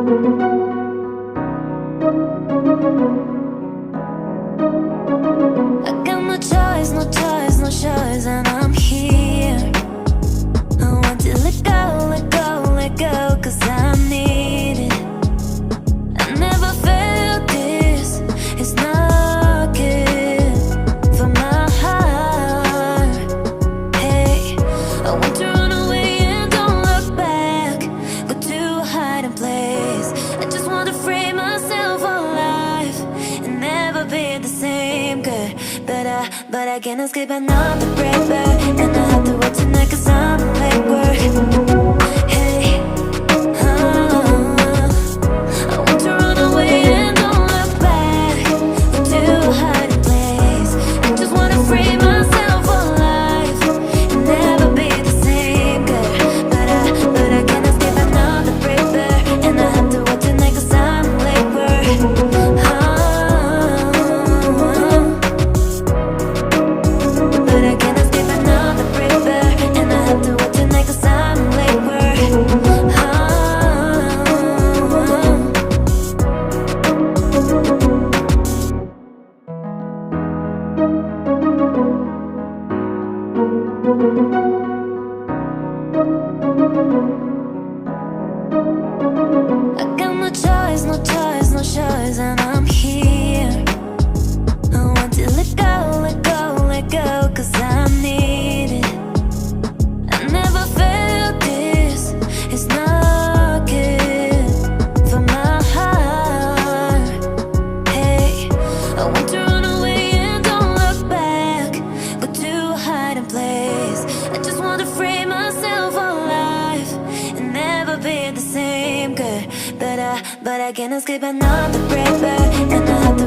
I got no choice, no choice, no choice, and I'm here. I want to let go, let go, let go, 'cause I need it. I never felt this, it's not good for my heart. Hey, I want to run away and don't look back, go to a hiding place. I just want to free myself alive and never be the same, girl. But I can't escape another breaker, and I have to work tonight 'cause I'm late work. Hey, I want to run away and don't look back, go to a hiding place. I just want to free myself alive and never be the same, girl. But I can't escape another breaker, and I have to work tonight 'cause I'm late work. But I can't escape another breaker, and I have to work tonight 'cause I'm late work. I got no choice, no choice, no choice, and I'm here. I want to let go, let go, let go, 'cause I need it. I never felt this, it's not good for my heart. Hey, I want to run away and don't look back, go to a hiding place. I just want to free myself alive and never be the same, girl. But I can't escape another breaker, and I have to